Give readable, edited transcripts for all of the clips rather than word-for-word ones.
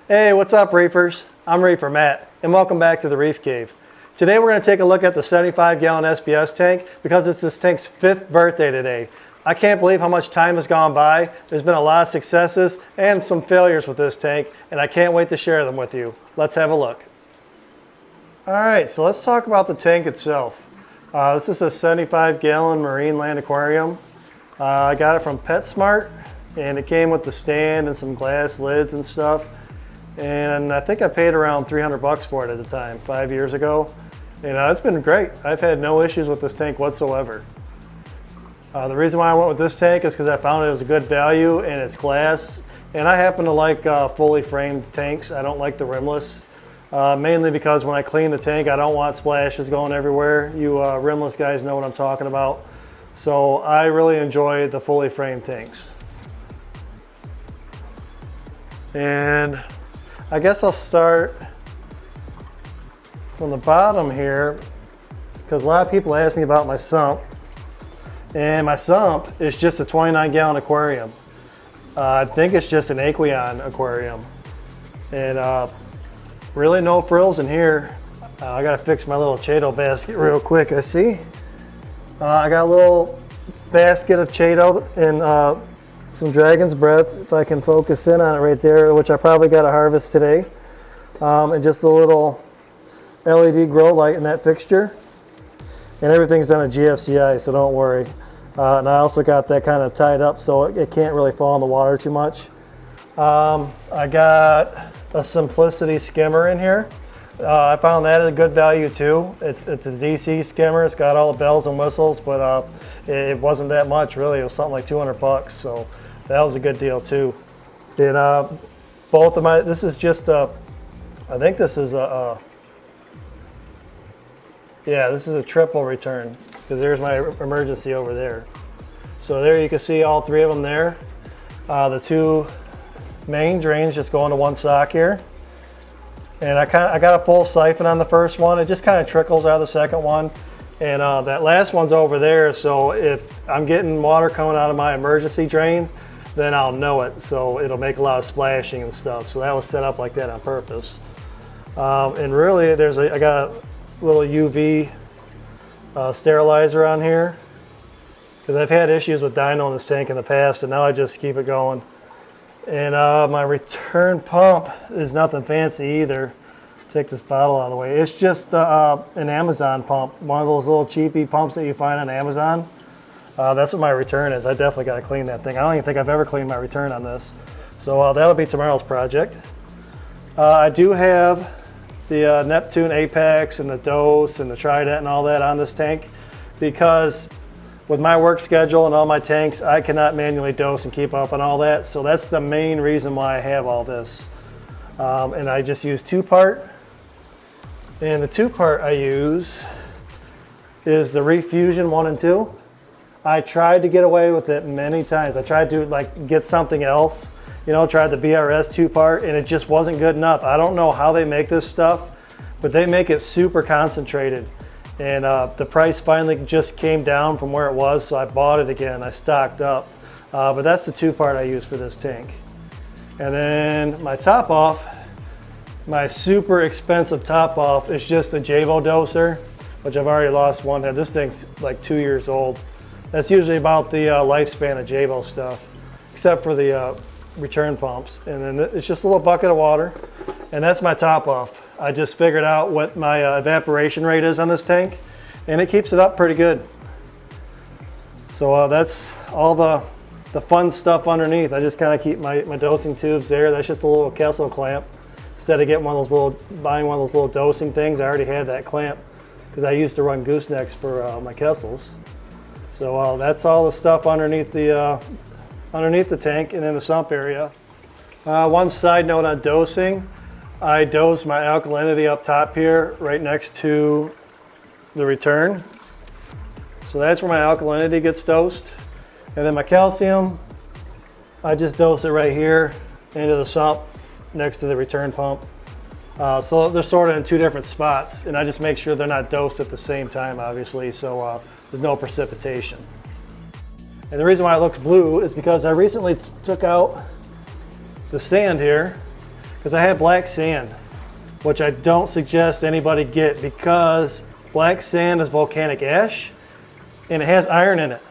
Hey, what's up, Reefers? I'm Reefer Matt, and welcome back to the Reef Cave. Today we're going to take a look at the 75-gallon SPS tank because it's this tank's 5th birthday today. I can't believe how much time has gone by. There's been a lot of successes and some failures with this tank, and I can't wait to share them with you. Let's have a look. Alright, so let's talk about the tank itself. This is a 75-gallon marine land aquarium. I got it from PetSmart, and it came with the stand and some glass lids and stuff. And I think I paid around 300 bucks for it at the time, 5 years ago. And it's been great. I've had no issues with this tank whatsoever. The reason why I went with this tank is because I found it was a good value and it's glass. And I happen to like fully framed tanks. I don't like the rimless. Mainly because when I clean the tank, I don't want splashes going everywhere. You rimless guys know what I'm talking about. So I really enjoy the fully framed tanks. And I guess I'll start from the bottom here because a lot of people ask me about my sump. And my sump is just a 29-gallon aquarium. I think it's just an Aquarium aquarium. And really no frills in here. I gotta fix my little Chaeto basket real quick. I see. I got a little basket of Chaeto and some dragon's breath, if I can focus in on it right there, which I probably got to harvest today. And just a little LED grow light in that fixture. And everything's done at GFCI, so don't worry. And I also got that kind of tied up so it can't really fall in the water too much. I got a Simplicity skimmer in here. I found that at a good value too. It's a DC skimmer. It's got all the bells and whistles, but it wasn't that much really. It was something like 200 bucks, so that was a good deal too. And both of my, this is just I think this is yeah, this is a triple return because there's my emergency over there. So there you can see all three of them there. The two main drains just go into one sock here. And I got a full siphon on the first one. It just kind of trickles out of the second one. And that last one's over there, so if I'm getting water coming out of my emergency drain, then I'll know it. So it'll make a lot of splashing and stuff. So that was set up like that on purpose. And really, I got a little UV sterilizer on here because I've had issues with dino in this tank in the past, and now I just keep it going. And my return pump is nothing fancy either. Take this bottle out of the way. It's just an Amazon pump, one of those little cheapy pumps that you find on Amazon. That's what my return is. I definitely got to clean that thing. I don't even think I've ever cleaned my return on this. So that'll be tomorrow's project. I do have the Neptune Apex and the Dose and the Trident and all that on this tank because with my work schedule and all my tanks, I cannot manually dose and keep up on all that. So that's the main reason why I have all this. And I just use 2-part. And the 2-part I use is the Reef Fusion 1 and 2. I tried to get away with it many times. I tried to get something else, tried the BRS 2-part, and it just wasn't good enough. I don't know how they make this stuff, but they make it super concentrated. And the price finally just came down from where it was, so I bought it again. I stocked up. But that's the 2-part I use for this tank. And then my top off, my super expensive top off is just a Jabo doser, which I've already lost one head. This thing's like 2 years old. That's usually about the lifespan of Jabo stuff, except for the return pumps. And then it's just a little bucket of water, and that's my top off. I just figured out what my evaporation rate is on this tank, and it keeps it up pretty good. So that's all the fun stuff underneath. I just kind of keep my dosing tubes there. That's just a little Kessel clamp. Instead of getting buying one of those little dosing things, I already had that clamp because I used to run goosenecks for my Kessles. So that's all the stuff underneath the tank and in the sump area. One side note on dosing, I dose my alkalinity up top here right next to the return. So that's where my alkalinity gets dosed. And then my calcium, I just dose it right here into the sump next to the return pump. So they're sort of in two different spots, and I just make sure they're not dosed at the same time, obviously, so there's no precipitation. And the reason why it looks blue is because I recently took out the sand here, because I had black sand, which I don't suggest anybody get, because black sand is volcanic ash and it has iron in it.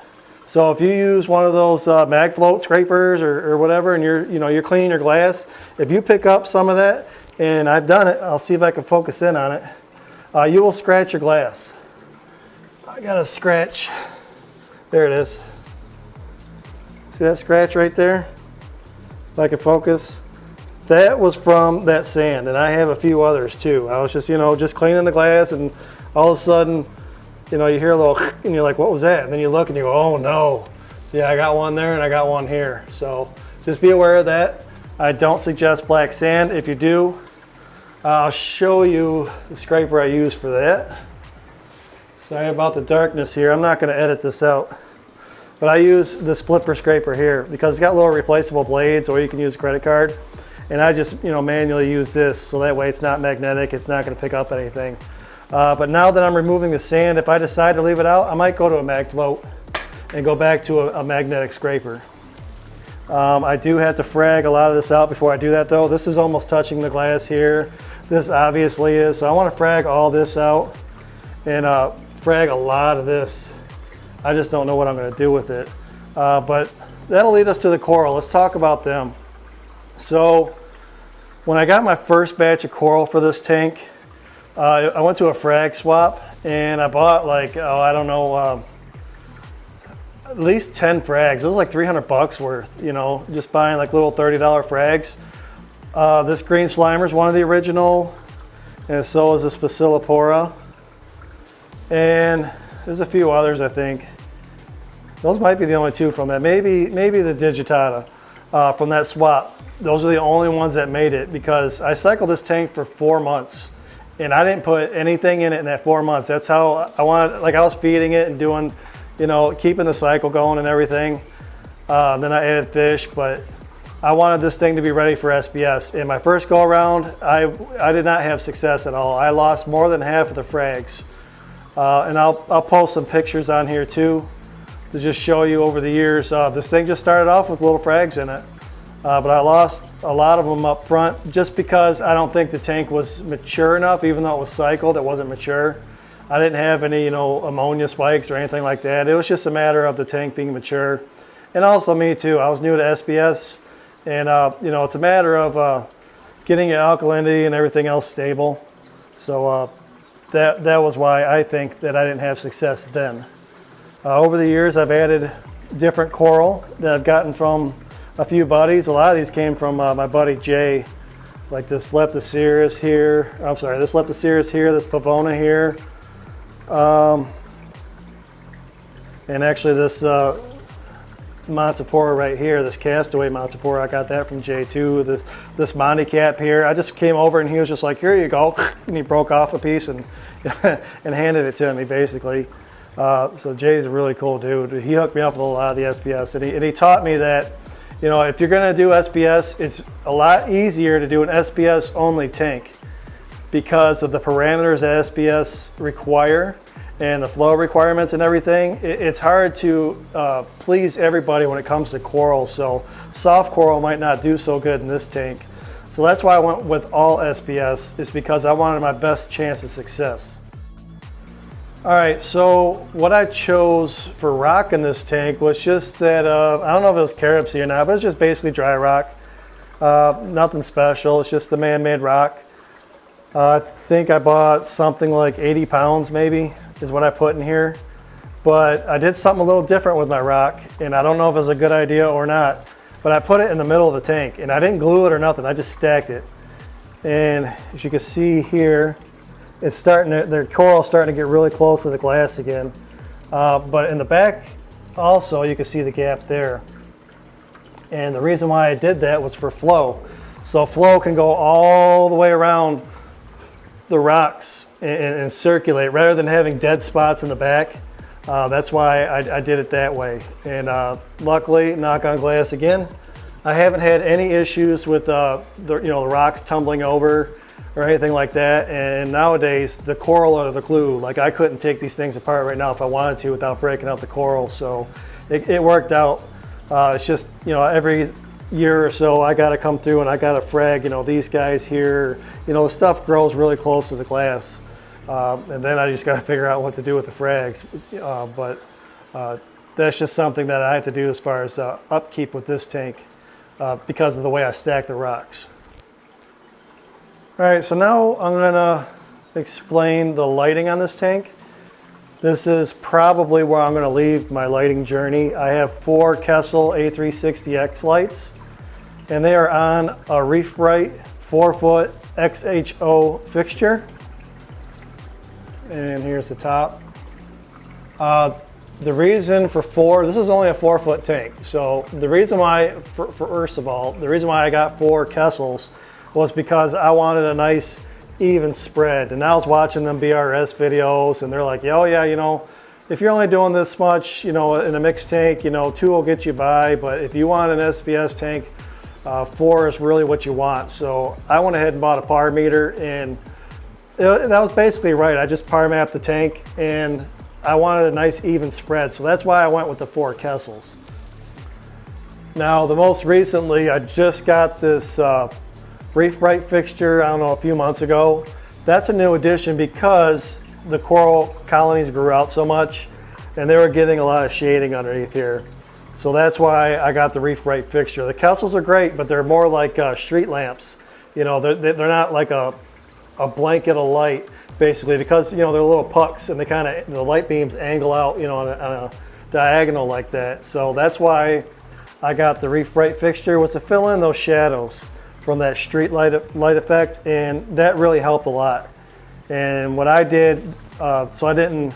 So if you use one of those mag float scrapers or whatever, and you're cleaning your glass, if you pick up some of that, and I've done it, I'll see if I can focus in on it, you will scratch your glass. I got a scratch. There it is. See that scratch right there? If I can focus. That was from that sand, and I have a few others too. I was just, just cleaning the glass, and all of a sudden, you hear a little, and you're like, what was that? And then you look and you go, oh no. See, I got one there and I got one here. So just be aware of that. I don't suggest black sand. If you do, I'll show you the scraper I use for that. Sorry about the darkness here. I'm not going to edit this out. But I use this flipper scraper here because it's got little replaceable blades, or you can use a credit card. And I just, manually use this, so that way it's not magnetic, it's not going to pick up anything. But now that I'm removing the sand, if I decide to leave it out, I might go to a mag float and go back to a magnetic scraper. I do have to frag a lot of this out before I do that though. This is almost touching the glass here. This obviously is, so I want to frag all this out and frag a lot of this. I just don't know what I'm going to do with it. But that'll lead us to the coral. Let's talk about them. So when I got my first batch of coral for this tank, I went to a frag swap and I bought like, I don't know, at least 10 frags. It was like 300 bucks worth, just buying like little $30 frags. This green slimer is one of the original, and so is this Bacillopora. And there's a few others, I think. Those might be the only two from that. Maybe the Digitata from that swap. Those are the only ones that made it, because I cycled this tank for 4 months and I didn't put anything in it in that 4 months. That's how I wanted, like I was feeding it and doing, keeping the cycle going and everything. Then I added fish, but I wanted this thing to be ready for SPS. In my first go around, I did not have success at all. I lost more than half of the frags. And I'll post some pictures on here too to just show you over the years. This thing just started off with little frags in it. But I lost a lot of them up front just because I don't think the tank was mature enough. Even though it was cycled, it wasn't mature. I didn't have any, ammonia spikes or anything like that. It was just a matter of the tank being mature. And also me too. I was new to SPS, and it's a matter of getting your alkalinity and everything else stable. So that was why I think that I didn't have success then. Over the years, I've added different coral that I've gotten from a few buddies. A lot of these came from my buddy Jay, like this Leptocerus here. I'm sorry, this Leptocerus here, this Pavona here, and actually this Montipora right here, this Castaway Montipora. I got that from Jay too. This Monty Cap here. I just came over and he was just like, "Here you go," and he broke off a piece and and handed it to me basically. So Jay's a really cool dude. He hooked me up with a lot of the SPS, and he taught me that, if you're going to do SPS, it's a lot easier to do an SPS only tank because of the parameters that SPS require and the flow requirements and everything. It's hard to please everybody when it comes to coral. So soft coral might not do so good in this tank. So that's why I went with all SPS, is because I wanted my best chance of success. All right, so what I chose for rock in this tank was just that, I don't know if it was carob sea or not, but it's just basically dry rock. Nothing special, it's just a man-made rock. I think I bought something like 80 pounds maybe, is what I put in here. But I did something a little different with my rock, and I don't know if it was a good idea or not, but I put it in the middle of the tank, and I didn't glue it or nothing, I just stacked it. And as you can see here, it's starting to, the coral's starting to get really close to the glass again. But in the back also, you can see the gap there. And the reason why I did that was for flow. So flow can go all the way around the rocks and circulate rather than having dead spots in the back. That's why I did it that way. And luckily, knock on glass again, I haven't had any issues with the rocks tumbling over or anything like that. And nowadays, the coral are the glue. Like, I couldn't take these things apart right now if I wanted to without breaking out the coral. So it worked out. It's just, every year or so, I got to come through and I got to frag, these guys here. The stuff grows really close to the glass. And then I just got to figure out what to do with the frags. But that's just something that I have to do as far as upkeep with this tank because of the way I stack the rocks. All right, so now I'm gonna explain the lighting on this tank. This is probably where I'm gonna leave my lighting journey. I have 4 Kessel A360X lights, and they are on a Reef Bright 4-foot XHO fixture. And here's the top. The reason for 4, this is only a 4-foot tank. So the reason why, first of all, the reason why I got 4 Kessels was because I wanted a nice even spread. And I was watching them BRS videos and they're like, oh yeah, if you're only doing this much, in a mixed tank, 2 will get you by. But if you want an SPS tank, 4 is really what you want. So I went ahead and bought a par meter, and that was basically right. I just par mapped the tank and I wanted a nice even spread. So that's why I went with the 4 Kessels. Now, the most recently, I just got this Reef Bright fixture, I don't know, a few months ago. That's a new addition because the coral colonies grew out so much and they were getting a lot of shading underneath here. So that's why I got the Reef Bright fixture. The Kessels are great, but they're more like street lamps. They're not like a blanket of light, basically, because they're little pucks and the light beams angle out on a diagonal like that. So that's why I got the Reef Bright fixture, was to fill in those shadows from that street light effect, and that really helped a lot. And what I did, so I didn't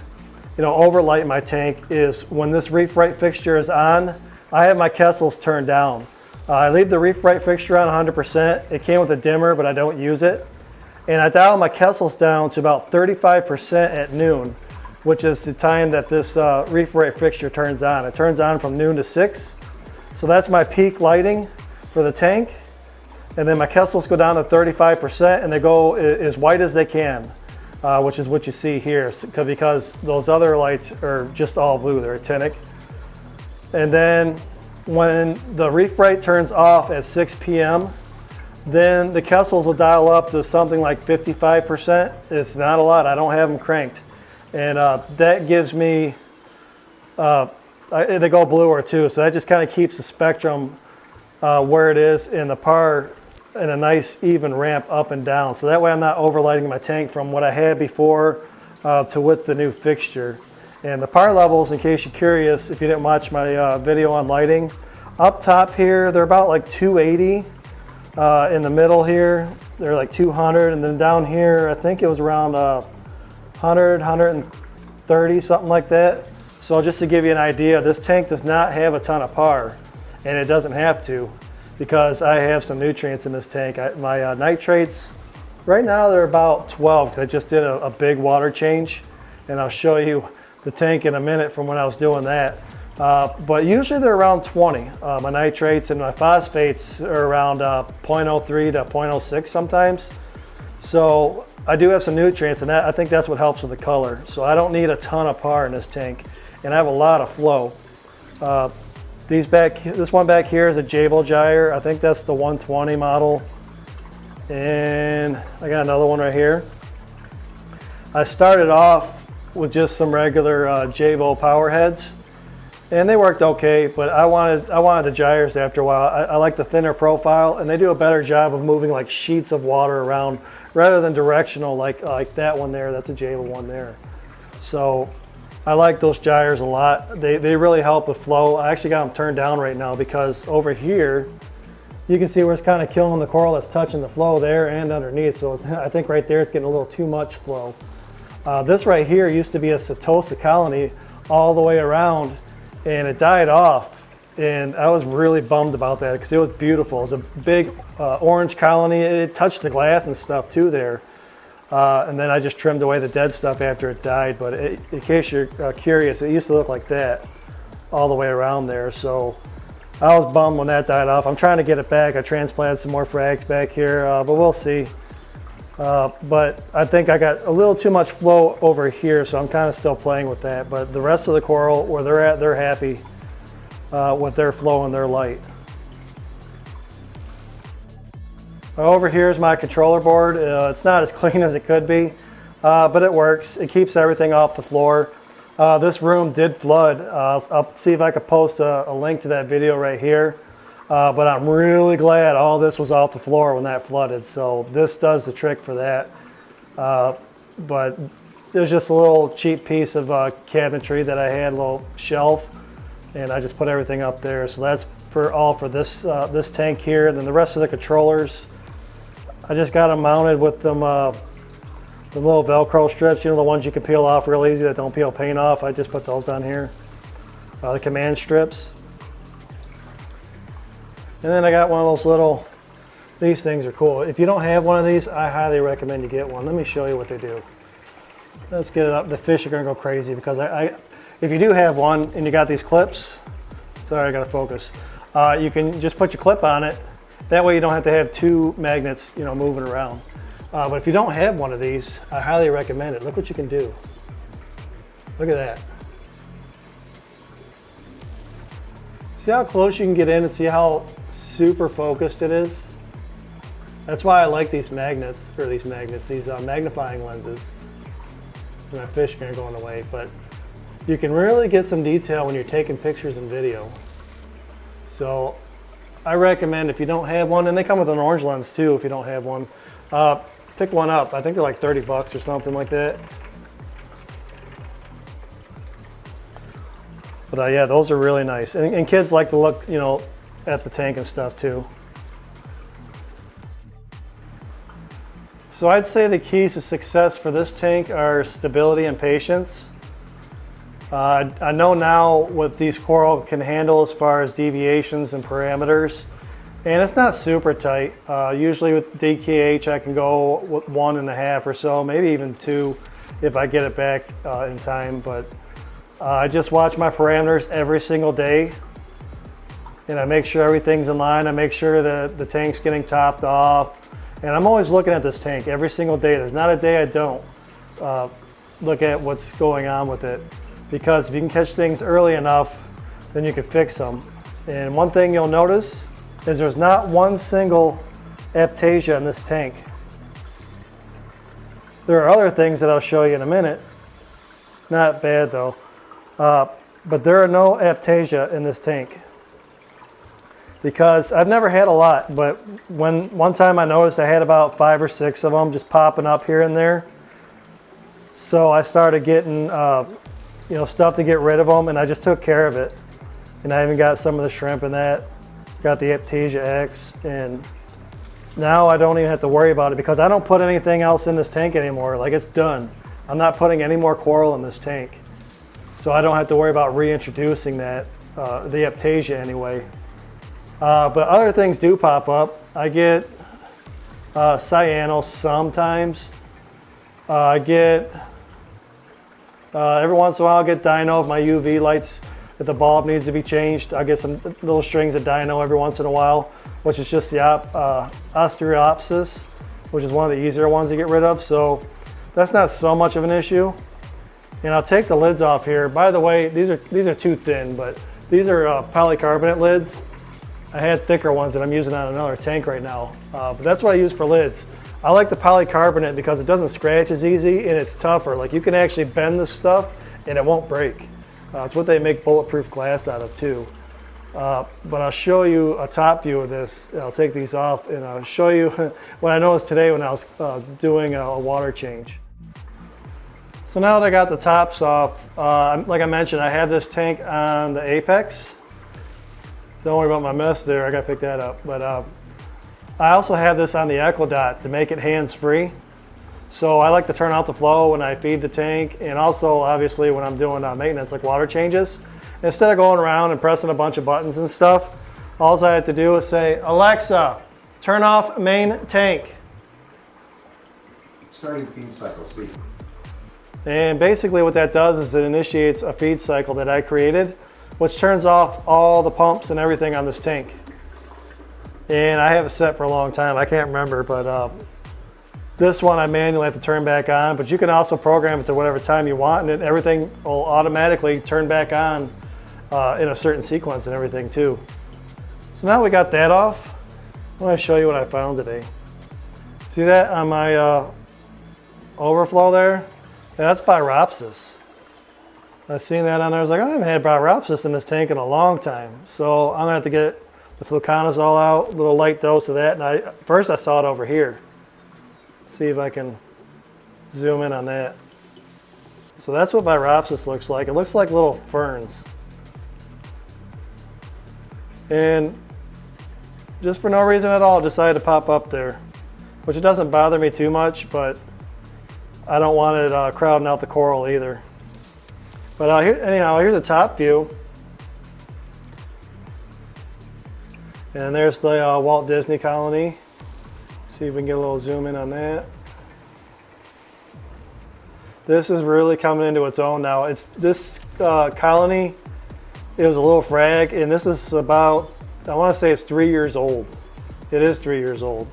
overlight my tank, is when this Reef Bright fixture is on, I have my Kessels turned down. I leave the Reef Bright fixture on 100%. It came with a dimmer, but I don't use it. And I dial my Kessels down to about 35% at noon, which is the time that this Reef Bright fixture turns on. It turns on from noon to 6. So that's my peak lighting for the tank. And then my Kessels go down to 35% and they go as white as they can, which is what you see here, because those other lights are just all blue, they're actinic. And then when the Reef Bright turns off at 6 p.m., then the Kessels will dial up to something like 55%. It's not a lot, I don't have them cranked. And that gives me, they go bluer too, so that just kind of keeps the spectrum where it is in the par in a nice even ramp up and down. So that way I'm not overlighting my tank from what I had before to with the new fixture. And the par levels, in case you're curious, if you didn't watch my video on lighting, up top here, they're about like 280. In the middle here, they're like 200. And then down here, I think it was around 100, 130, something like that. So just to give you an idea, this tank does not have a ton of par, and it doesn't have to, because I have some nutrients in this tank. My nitrates, right now they're about 12, because I just did a big water change, and I'll show you the tank in a minute from when I was doing that. But usually they're around 20. My nitrates and my phosphates are around 0.03 to 0.06 sometimes. So I do have some nutrients, and I think that's what helps with the color. So I don't need a ton of par in this tank, and I have a lot of flow. This one back here is a Jable gyre. I think that's the 120 model. And I got another one right here. I started off with just some regular Jable power heads, and they worked okay, but I wanted the gyres after a while. I like the thinner profile, and they do a better job of moving like sheets of water around rather than directional like that one there. That's a Jable one there. So I like those gyres a lot. They really help with flow. I actually got them turned down right now because over here, you can see where it's kind of killing the coral that's touching the flow there and underneath. So I think right there it's getting a little too much flow. This right here used to be a Setosa colony all the way around, and it died off. And I was really bummed about that because it was beautiful. It was a big orange colony. It touched the glass and stuff too there. And then I just trimmed away the dead stuff after it died. But in case you're curious, it used to look like that all the way around there. So I was bummed when that died off. I'm trying to get it back. I transplanted some more frags back here, but we'll see. But I think I got a little too much flow over here, so I'm kind of still playing with that. But the rest of the coral, where they're at, they're happy with their flow and their light. Over here is my controller board. It's not as clean as it could be, but it works. It keeps everything off the floor. This room did flood. I'll see if I could post a link to that video right here. But I'm really glad all this was off the floor when that flooded. So this does the trick for that. But there's just a little cheap piece of cabinetry that I had, a little shelf, and I just put everything up there. So that's for this this tank here. And then the rest of the controllers, I just got them mounted with them the little Velcro strips, you know, the ones you can peel off real easy that don't peel paint off. I just put those on here. The command strips. And then I got one of those little, these things are cool. If you don't have one of these, I highly recommend you get one. Let me show you what they do. Let's get it up. The fish are gonna go crazy because if you do have one and you got these clips, sorry, I gotta focus. You can just put your clip on it. That way you don't have to have two magnets, you know, moving around. But if you don't have one of these, I highly recommend it. Look what you can do. Look at that. See how close you can get in and see how super focused it is? That's why I like these magnets, these magnifying lenses. My fish are gonna go in the way, but you can really get some detail when you're taking pictures and video. So I recommend if you don't have one, and they come with an orange lens too if you don't have one, pick one up. I think they're like 30 bucks or something like that. But yeah, those are really nice. And kids like to look, you know, at the tank and stuff too. So I'd say the keys to success for this tank are stability and patience. I know now what these coral can handle as far as deviations and parameters. And it's not super tight. Usually with DKH, I can go with 1.5 or so, maybe even 2 if I get it back in time. But I just watch my parameters every single day, and I make sure everything's in line. I make sure that the tank's getting topped off. And I'm always looking at this tank every single day. There's not a day I don't look at what's going on with it. Because if you can catch things early enough, then you can fix them. And one thing you'll notice is there's not one single aptasia in this tank. There are other things that I'll show you in a minute. Not bad though. But there are no aptasia in this tank. Because I've never had a lot, but one time I noticed I had about 5 or 6 of them just popping up here and there. So I started getting you know, stuff to get rid of them, and I just took care of it. And I even got some of the shrimp in that. Got the Aptasia X, and now I don't even have to worry about it because I don't put anything else in this tank anymore. Like, it's done. I'm not putting any more coral in this tank. So I don't have to worry about reintroducing that, the Aptasia anyway. But other things do pop up. I get cyanos sometimes. I get, every once in a while I'll get dino if my UV lights, if the bulb needs to be changed. I'll get some little strings of dino every once in a while, which is just the Ostreopsis, which is one of the easier ones to get rid of. So that's not so much of an issue. And I'll take the lids off here. By the way, these are too thin, but these are polycarbonate lids. I had thicker ones that I'm using on another tank right now, but that's what I use for lids. I like the polycarbonate because it doesn't scratch as easy and it's tougher. Like, you can actually bend this stuff and it won't break. It's what they make bulletproof glass out of too. But I'll show you a top view of this. I'll take these off and I'll show you what I noticed today when I was doing a water change. So now that I got the tops off, like I mentioned, I have this tank on the apex. Don't worry about my mess there, I gotta pick that up. But I also have this on the Equidot to make it hands-free. So I like to turn out the flow when I feed the tank, and also obviously when I'm doing maintenance like water changes. Instead of going around and pressing a bunch of buttons and stuff, all I have to do is say, Alexa, turn off main tank. Starting feed cycle sleep. And basically what that does is it initiates a feed cycle that I created, which turns off all the pumps and everything on this tank. And I have it set for a long time. I can't remember, but this one I manually have to turn back on, but you can also program it to whatever time you want, and everything will automatically turn back on in a certain sequence and everything too. So now we got that off, I want to show you what I found today. See that on my overflow there? That's Biropsis. I seen that on there. I was like, I haven't had Biropsis in this tank in a long time. So I'm gonna have to get the fluconazole out, a little light dose of that. And first I saw it over here. Let's see if I can zoom in on that. So that's what Biropsis looks like. It looks like little ferns. And just for no reason at all, decided to pop up there, which it doesn't bother me too much, but I don't want it crowding out the coral either. But anyhow, here's a top view. And there's the Walt Disney colony. See if we can get a little zoom in on that. This is really coming into its own now. This colony, it was a little frag, and this is about, I want to say it's 3 years old. It is 3 years old.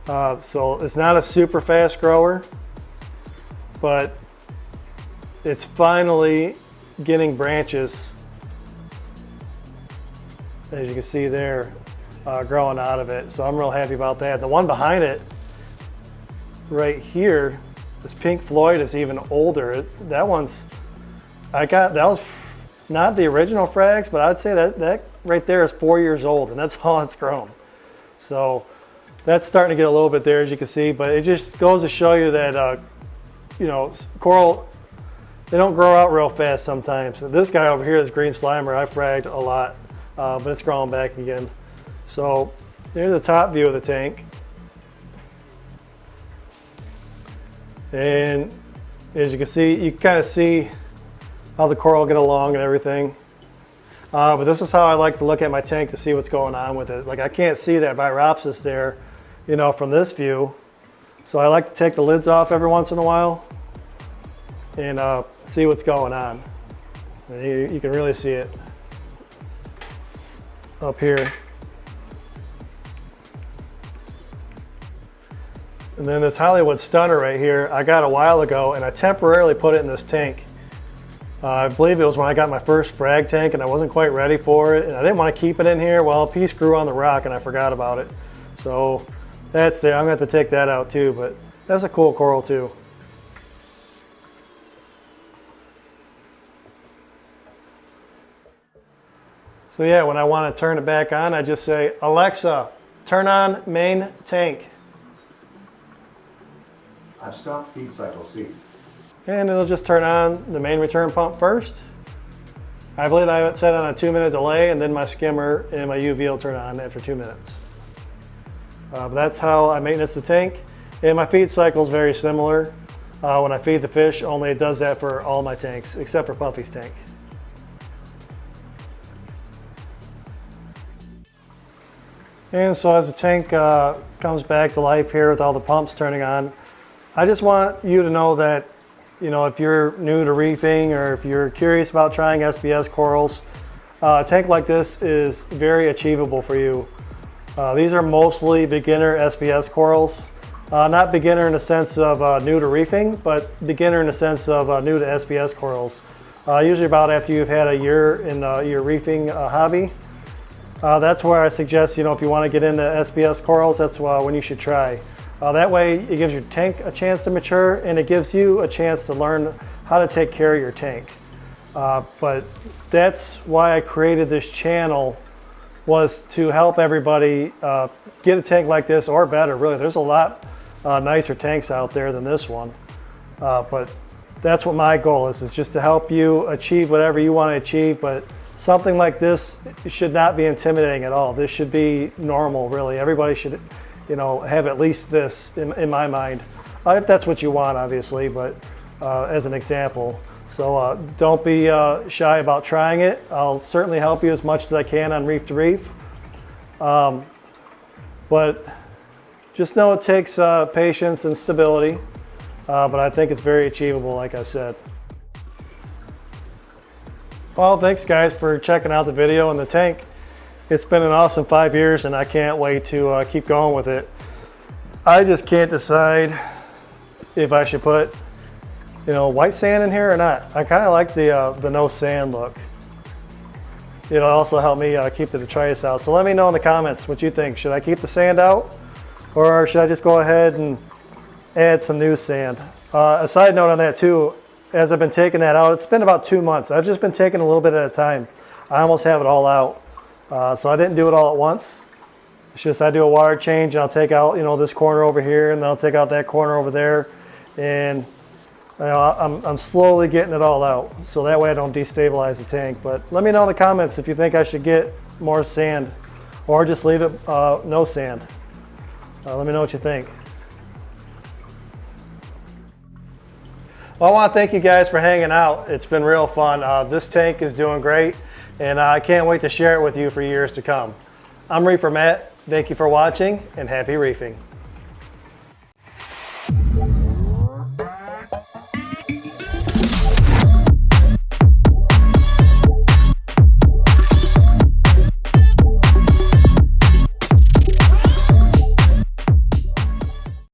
So it's not a super fast grower, but it's finally getting branches, as you can see there, growing out of it. So I'm real happy about that. The one behind it, right here, this Pink Floyd is even older. That was not the original frags, but I'd say that right there is 4 years old, and that's all it's grown. So that's starting to get a little bit there, as you can see, but it just goes to show you that, you know, coral, they don't grow out real fast sometimes. So this guy over here, this green slimer, I fragged a lot, but it's growing back again. So there's a top view of the tank. And as you can see, you can kind of see how the coral get along and everything. But this is how I like to look at my tank to see what's going on with it. Like, I can't see that Biropsis there, you know, from this view. So I like to take the lids off every once in a while and see what's going on. And you can really see it up here. And then this Hollywood Stunner right here, I got a while ago, and I temporarily put it in this tank. I believe it was when I got my first frag tank, and I wasn't quite ready for it, and I didn't want to keep it in here. Well, a piece grew on the rock, and I forgot about it. So that's there. I'm going to have to take that out too, but that's a cool coral too. So yeah, when I want to turn it back on, I just say, Alexa, turn on main tank. I've stopped feed cycle C. And it'll just turn on the main return pump first. I believe I have it set on a 2-minute delay, and then my skimmer and my UV will turn on after 2 minutes. But that's how I maintenance the tank. And my feed cycle is very similar when I feed the fish, only it does that for all my tanks, except for Puffy's tank. And so as the tank comes back to life here with all the pumps turning on, I just want you to know that, you know, if you're new to reefing or if you're curious about trying SPS corals, a tank like this is very achievable for you. These are mostly beginner SPS corals. Not beginner in the sense of new to reefing, but beginner in the sense of new to SPS corals. Usually about after you've had a year in your reefing hobby. That's where I suggest, you know, if you want to get into SPS corals, that's when you should try. That way it gives your tank a chance to mature, and it gives you a chance to learn how to take care of your tank. But that's why I created this channel, was to help everybody get a tank like this or better. Really, there's a lot nicer tanks out there than this one. But that's what my goal is just to help you achieve whatever you want to achieve. But something like this should not be intimidating at all. This should be normal, really. Everybody should, you know, have at least this in my mind, if that's what you want, obviously, but as an example. So don't be shy about trying it. I'll certainly help you as much as I can on Reef to Reef. But just know it takes patience and stability, but I think it's very achievable, like I said. Well, thanks guys for checking out the video and the tank. It's been an awesome 5 years, and I can't wait to keep going with it. I just can't decide if I should put, you know, white sand in here or not. I kind of like the no sand look. It'll also help me keep the detritus out. So let me know in the comments what you think. Should I keep the sand out, or should I just go ahead and add some new sand? A side note on that too, as I've been taking that out, it's been about 2 months. I've just been taking a little bit at a time. I almost have it all out. So I didn't do it all at once. It's just I do a water change and I'll take out, you know, this corner over here, and then I'll take out that corner over there. And you know, I'm slowly getting it all out. So that way I don't destabilize the tank. But let me know in the comments if you think I should get more sand or just leave it no sand. Let me know what you think. Well, I want to thank you guys for hanging out. It's been real fun. This tank is doing great, and I can't wait to share it with you for years to come. I'm Reefer Matt. Thank you for watching, and happy reefing.